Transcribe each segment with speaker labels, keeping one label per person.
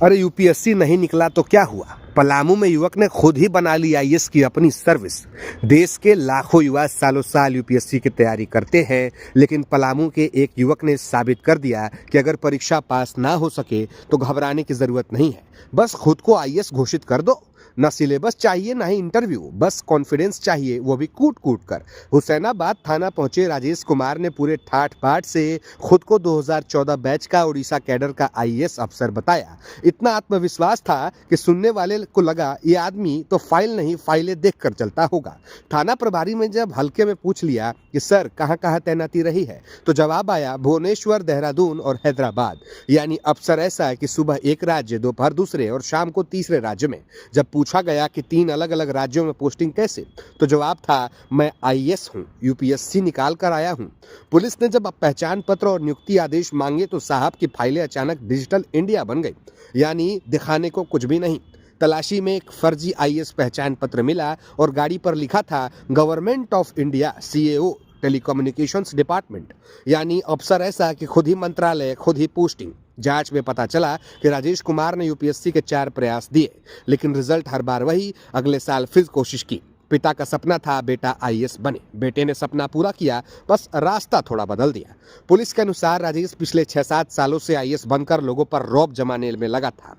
Speaker 1: अरे यूपीएससी नहीं निकला तो क्या हुआ। पलामू में युवक ने खुद ही बना ली आईएएस की अपनी सर्विस। देश के लाखों युवा सालों साल यूपीएससी की तैयारी करते हैं, लेकिन पलामू के एक युवक ने साबित कर दिया कि अगर परीक्षा पास ना हो सके तो घबराने की जरूरत नहीं है। बस खुद को आईएएस घोषित कर दो। न सिलेबस चाहिए ना ही इंटरव्यू, बस कॉन्फिडेंस चाहिए, वो भी कूट कूट कर। हुसैनाबाद थाना पहुंचे राजेश कुमार ने पूरे ठाठ बाट से खुद को 2014 बैच का उड़ीसा कैडर का आईएएस अफसर बताया। इतना आत्मविश्वास था कि सुनने वाले को लगा ये आदमी तो फाइल नहीं फाइलें देख कर चलता होगा। थाना प्रभारी में जब हल्के में पूछ लिया कि सर कहाँ कहाँ तैनाती रही है, तो जवाब आया भुवनेश्वर, देहरादून और हैदराबाद। यानी अफसर ऐसा है कि सुबह एक राज्य, दोपहर दूसरे और शाम को तीसरे राज्य में। जब पूछा गया कि 3 अलग अलग राज्यों में पोस्टिंग कैसे, तो जवाब था मैं आईएएस हूँ, यूपीएससी निकाल कर आया हूँ। पुलिस ने जब पहचान पत्र और नियुक्ति आदेश मांगे तो साहब की फाइलें अचानक डिजिटल इंडिया बन गई, यानी दिखाने को कुछ भी नहीं। तलाशी में एक फर्जी आईएएस पहचान पत्र मिला और गाड़ी पर लिखा था government of India CAO telecommunications department. यानी अफसर ऐसा कि खुद ही मंत्रालय, खुद ही पोस्टिंग। जांच में पता चला कि राजेश कुमार ने यूपीएससी के 4 प्रयास दिए, लेकिन रिजल्ट हर बार वही। अगले साल फिर कोशिश की। पिता का सपना था बेटा आईएएस बने, बेटे ने सपना पूरा किया, बस रास्ता थोड़ा बदल दिया। पुलिस के अनुसार राजेश पिछले 6-7 सालों से आईएएस बनकर लोगों पर रौब जमाने में लगा था,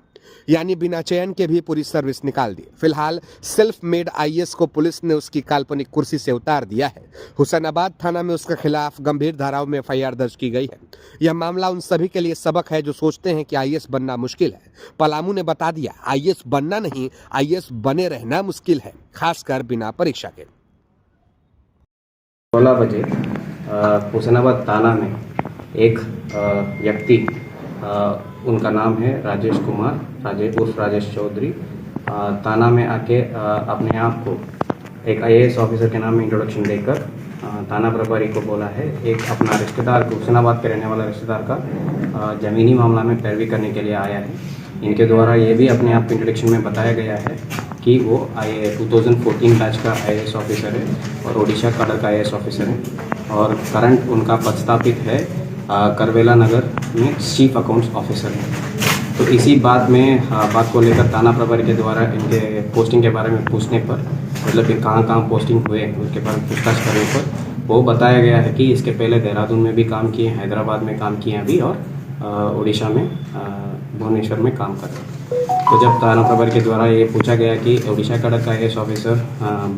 Speaker 1: यानी बिना चयन के भी पूरी सर्विस निकाल दी। फिलहाल सेल्फ मेड आईएएस को पुलिस ने उसकी काल्पनिक कुर्सी से उतार दिया है। हुसैनाबाद थाना में उसके खिलाफ गंभीर धाराओं में एफआईआर दर्ज की गई है। यह मामला उन सभी के लिए सबक है जो सोचते हैं कि आईएएस बनना मुश्किल है। पलामू ने बता दिया आईएएस बनना नहीं, आईएएस बने रहना मुश्किल है, खासकर बिना परीक्षा के।
Speaker 2: 16 बजे हुसैनाबाद थाना में एक व्यक्ति, उनका नाम है राजेश कुमार, राजेश चौधरी, थाना में आके अपने आप को एक आईएएस ऑफिसर के नाम में इंट्रोडक्शन देकर थाना प्रभारी को बोला है एक अपना रिश्तेदार को, हुसैनाबाद के रहने वाला रिश्तेदार का ज़मीनी मामला में पैरवी करने के लिए आया है। इनके द्वारा ये भी अपने आप इंट्रोडक्शन में बताया गया है कि वो 2014 बैच का आईएएस ऑफिसर है और ओडिशा कैडर का आईएएस ऑफिसर है और करंट उनका पदस्थापित है करवेला नगर में चीफ अकाउंट्स ऑफिसर है। तो इसी बात को लेकर थाना प्रभारी के द्वारा इनके पोस्टिंग के बारे में पूछने पर, मतलब कि कहाँ पोस्टिंग हुए उसके बारे में पूछताछ करने पर वो बताया गया है कि इसके पहले देहरादून में भी काम किए, हैदराबाद में काम किए अभी, और उड़ीसा में भुवनेश्वर में काम कर रहे हैं। तो जब थाना प्रभारी के द्वारा ये पूछा गया कि उड़ीसा कैडर का आईएएस ऑफिसर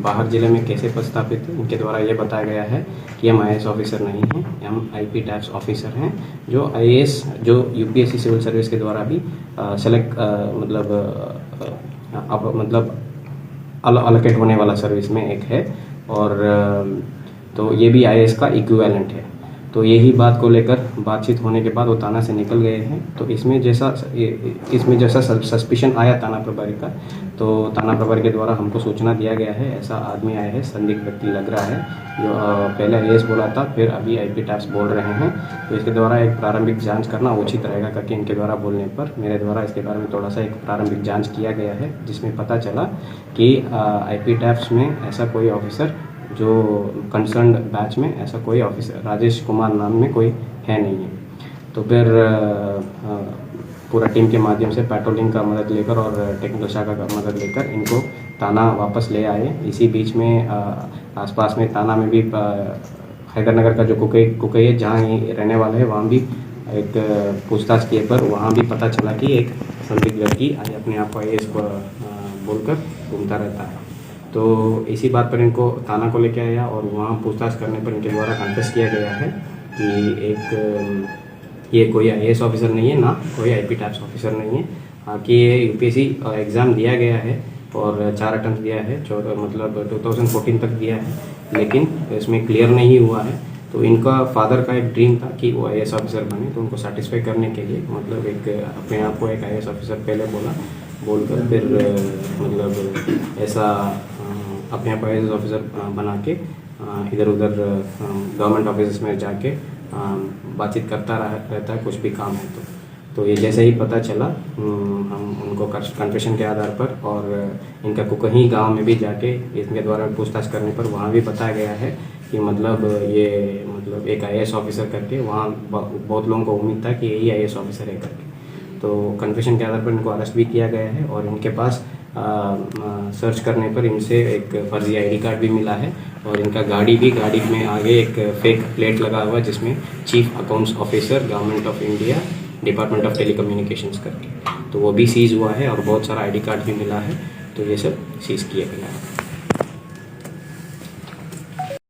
Speaker 2: बाहर जिले में कैसे पदस्थापित है, इनके द्वारा ये बताया गया है कि हम आईएएस ऑफिसर नहीं हैं, हम आईपी टैक्स ऑफिसर हैं, जो आईएएस जो यूपीएससी सिविल सर्विस के द्वारा भी सेलेक्ट अलोकेट होने वाला सर्विस में एक है, और तो ये भी आईएएस का इक्विवेलेंट है। तो यही बात को लेकर बातचीत होने के बाद वो थाना से निकल गए हैं। तो इसमें जैसा सस्पिशन आया थाना प्रभारी का, तो थाना प्रभारी के द्वारा हमको सूचना दिया गया है ऐसा आदमी आया है, संदिग्ध व्यक्ति लग रहा है, जो पहले आईएएस बोला था फिर अभी आईपी टैक्स बोल रहे हैं। तो इसके द्वारा एक प्रारंभिक जांच करना उचित रहेगा करके इनके द्वारा बोलने पर मेरे द्वारा इसके बारे में थोड़ा सा एक प्रारंभिक जाँच किया गया है, जिसमें पता चला कि आईपी टैक्स में ऐसा कोई ऑफिसर जो कंसर्न बैच में ऐसा कोई ऑफिसर राजेश कुमार नाम में कोई है नहीं है। तो फिर पूरा टीम के माध्यम से पेट्रोलिंग का मदद लेकर और टेक्निकल शाखा का मदद लेकर इनको थाना वापस ले आए। इसी बीच में आसपास में थाना में भी हैदरनगर का जो कुकई है जहाँ ये रहने वाला है, वहाँ भी एक पूछताछ किए पर वहाँ भी पता चला कि एक संदिग्ध व्यक्ति अपने आप को आईएएस बोलकर घूमता रहता है। तो इसी बात पर इनको थाना को लेके आया और वहाँ पूछताछ करने पर इनके द्वारा कन्फेस किया गया है कि ये कोई आईएएस ऑफिसर नहीं है, ना कोई आईपी टैक्स ऑफिसर नहीं है, कि ये यूपीएससी एग्ज़ाम दिया गया है और 4 अटेम्प्ट दिया है, मतलब 2014 तक दिया है, लेकिन इसमें क्लियर नहीं हुआ है। तो इनका फादर का एक ड्रीम था कि वो आईएएस ऑफिसर बने, तो उनको सेटिस्फाई करने के लिए मतलब एक अपने आप को एक आईएएस ऑफिसर पहले बोलकर फिर मतलब ऐसा अपने आप आईएएस ऑफिसर बना के इधर उधर गवर्नमेंट ऑफिस में जाके बातचीत करता रहता है, कुछ भी काम है तो ये जैसे ही पता चला हम उनको कन्फेशन के आधार पर और इनका कहीं गांव में भी जाके इनके द्वारा पूछताछ करने पर वहाँ भी बताया गया है कि मतलब ये मतलब एक आईएएस ऑफिसर करके वहाँ बहुत लोगों को उम्मीद था कि यही आईएएस ऑफिसर है करके। तो कन्फेशन के आधार पर इनको अरेस्ट भी किया गया है और इनके पास सर्च करने पर इनसे एक फर्जी आईडी कार्ड भी मिला है और इनका गाड़ी में आगे एक फेक प्लेट लगा हुआ है जिसमें chief accounts officer government of India department of telecommunications करके, तो वो भी सीज़ हुआ है और बहुत सारा आईडी कार्ड भी मिला है, तो ये सब सीज़ किया गया है।